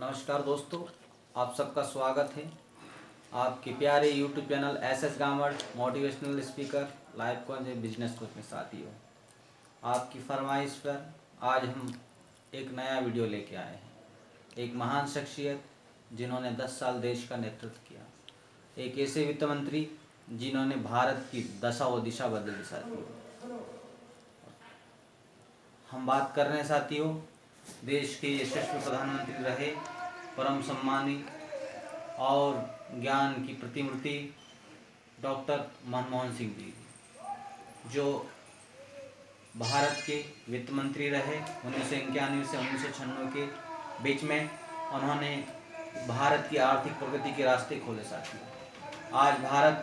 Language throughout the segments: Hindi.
नमस्कार दोस्तों, आप सबका स्वागत है आपके प्यारे YouTube channel S Gamad motivational speaker life coach business coach में साथियों। आपकी फरमाइश पर आज हम एक नया वीडियो लेके आए हैं। एक महान शख्सियत जिन्होंने 10 साल देश का नेतृत्व किया, एक ऐसे वित्त मंत्री जिन्होंने भारत की दशा व दिशा बदल दी। साथियों, हम बात कर रहे हैं साथियों देश के यशस्वी प्रधानमंत्री रहे, परम सम्मानी और ज्ञान की प्रतिमूर्ति डॉक्टर मनमोहन सिंह जी, जो भारत के वित्त मंत्री रहे 1991 से 1996 के बीच में। उन्होंने भारत की आर्थिक प्रगति के रास्ते खोले। साथियों, आज भारत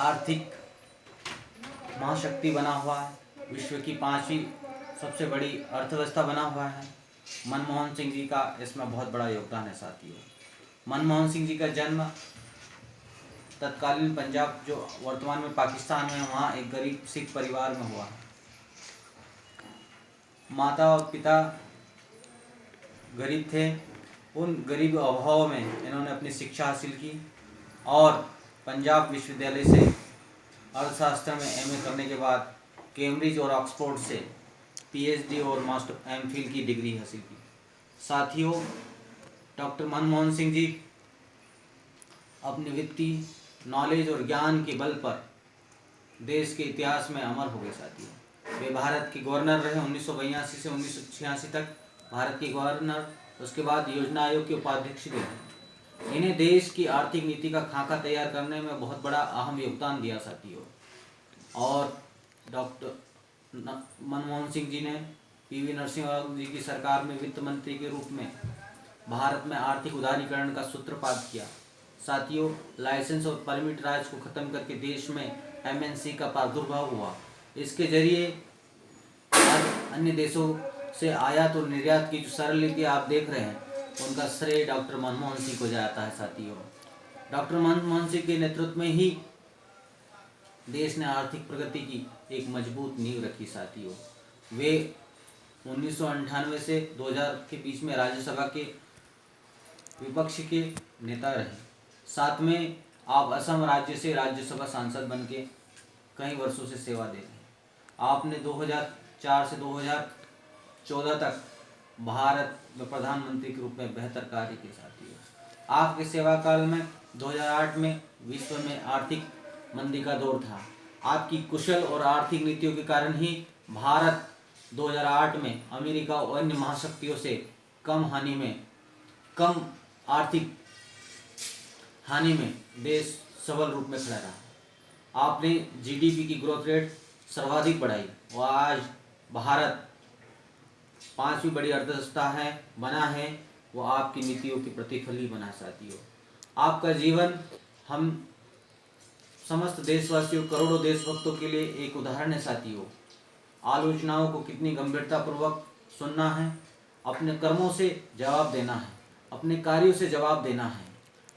आर्थिक महाशक्ति बना हुआ है, विश्व की 5वीं सबसे बड़ी अर्थव्यवस्था बना हुआ है। मनमोहन सिंह जी का इसमें बहुत बड़ा योगदान है। साथियों, मनमोहन सिंह जी का जन्म तत्कालीन पंजाब, जो वर्तमान में पाकिस्तान में, वहाँ एक गरीब सिख परिवार में हुआ है। माता और पिता गरीब थे। उन गरीब अभाव में इन्होंने अपनी शिक्षा हासिल की और पंजाब विश्वविद्यालय से अर्थशास्त्र में एमए करने के बाद कैम्ब्रिज और ऑक्सफोर्ड से पीएचडी और मास्टर एमफिल की डिग्री हासिल की। साथियों, डॉक्टर मनमोहन सिंह जी अपने वित्तीय नॉलेज और ज्ञान के बल पर देश के इतिहास में अमर हो गए। साथियों, वे भारत के गवर्नर रहे 1982 से 1986 तक भारत के गवर्नर, उसके बाद योजना आयोग के उपाध्यक्ष भी रहे। इन्हें देश की आर्थिक नीति का खाका तैयार करने में बहुत बड़ा अहम योगदान दिया। साथियों, और डॉक्टर मनमोहन सिंह जी ने पीवी नरसिम्हा जी की सरकार में वित्त मंत्री के रूप में भारत में आर्थिक उदारीकरण का सूत्रपात किया। साथियों, लाइसेंस और परमिट राज को खत्म करके देश में एमएनसी का प्रादुर्भाव हुआ। इसके जरिए अन्य देशों से आयात और निर्यात की जो सरल नीति आप देख रहे हैं, उनका श्रेय डॉक्टर मनमोहन सिंह को जाता है। साथियों, डॉक्टर मनमोहन सिंह के नेतृत्व में ही देश ने आर्थिक प्रगति की एक मजबूत नींव रखी। साथियों, वे 1998 से 2000 के बीच में राज्यसभा के विपक्ष के नेता रहे। साथ में आप असम राज्य से राज्यसभा सांसद बन के कई वर्षों से सेवा दे रहे हैं। आपने 2004 से 2014 तक भारत में प्रधानमंत्री के रूप में बेहतर कार्य किए। साथियों, आपके सेवा काल में 2008 में विश्व में आर्थिक मंदी का दौर था। आपकी कुशल और आर्थिक नीतियों के कारण ही भारत 2008 में अमेरिका और अन्य महाशक्तियों से कम आर्थिक हानि में देश सबल रूप में खड़ा रहा। आपने जीडीपी की ग्रोथ रेट सर्वाधिक बढ़ाई और आज भारत 5वीं बड़ी अर्थव्यवस्था बना है। वो आपकी नीतियों के प्रतिफल ही बना। साथियों, आपका जीवन हम समस्त देशवासियों, करोड़ों देशभक्तों के लिए एक उदाहरण है। साथियों, आलोचनाओं को कितनी गंभीरतापूर्वक सुनना है, अपने कर्मों से जवाब देना है, अपने कार्यों से जवाब देना है।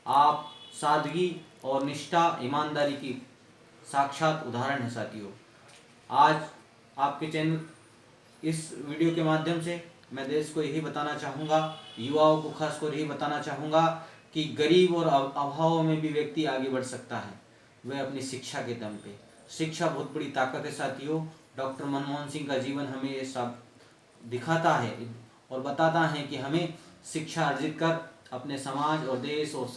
आप सादगी और निष्ठा, ईमानदारी की साक्षात उदाहरण है। साथियों, आज आपके चैनल इस वीडियो के माध्यम से मैं देश को यही बताना चाहूँगा, युवाओं को खासकर यही बताना चाहूँगा कि गरीब और अभाव में भी व्यक्ति आगे बढ़ सकता है, वह अपनी शिक्षा के दम पे। शिक्षा बहुत बड़ी ताकत है। साथियों, डॉक्टर मनमोहन सिंह का जीवन हमें ये सब दिखाता है और बताता है कि हमें शिक्षा अर्जित कर अपने समाज और देश और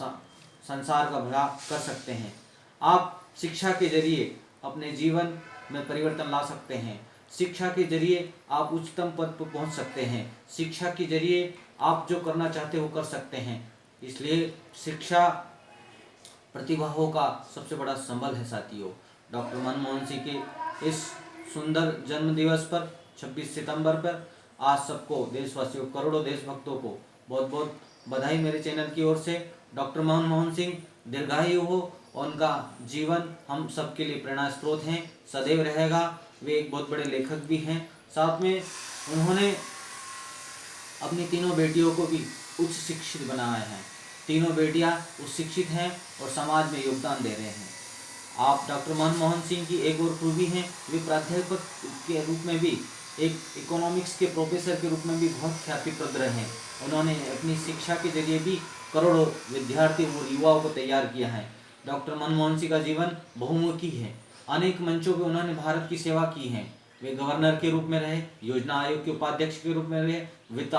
संसार का भला कर सकते हैं। आप शिक्षा के जरिए अपने जीवन में परिवर्तन ला सकते हैं। शिक्षा के जरिए आप उच्चतम पद पर पहुंच सकते हैं। शिक्षा के जरिए आप जो करना चाहते हो कर सकते हैं। इसलिए शिक्षा प्रतिभाओं का सबसे बड़ा संबल है। साथियों, डॉक्टर मनमोहन सिंह के इस सुंदर जन्म दिवस पर 26 सितंबर पर आज सबको, देशवासियों, करोड़ों देशभक्तों को बहुत बहुत बधाई मेरे चैनल की ओर से। डॉक्टर मनमोहन सिंह दीर्घायु हो और उनका जीवन हम सबके लिए प्रेरणा स्रोत हैं, सदैव रहेगा। वे एक बहुत बड़े लेखक भी हैं। साथ में उन्होंने अपनी तीनों बेटियों को भी उच्च शिक्षित बनाया है। तीनों बेटियां उच्च शिक्षित हैं और समाज में योगदान दे रहे हैं। आप डॉक्टर मनमोहन सिंह की एक और खूबी हैं, वे प्राध्यापक के रूप में भी एक इकोनॉमिक्स के प्रोफेसर के रूप में भी बहुत ख्यातिप्रद रहे हैं। उन्होंने अपनी शिक्षा के जरिए भी करोड़ों विद्यार्थी और युवाओं को तैयार किया है। डॉक्टर मनमोहन सिंह का जीवन बहुमुखी है। अनेक मंचों पर उन्होंने भारत की सेवा की है। वे गवर्नर के रूप में रहे, योजना आयोग के उपाध्यक्ष के रूप में रहे, वित्त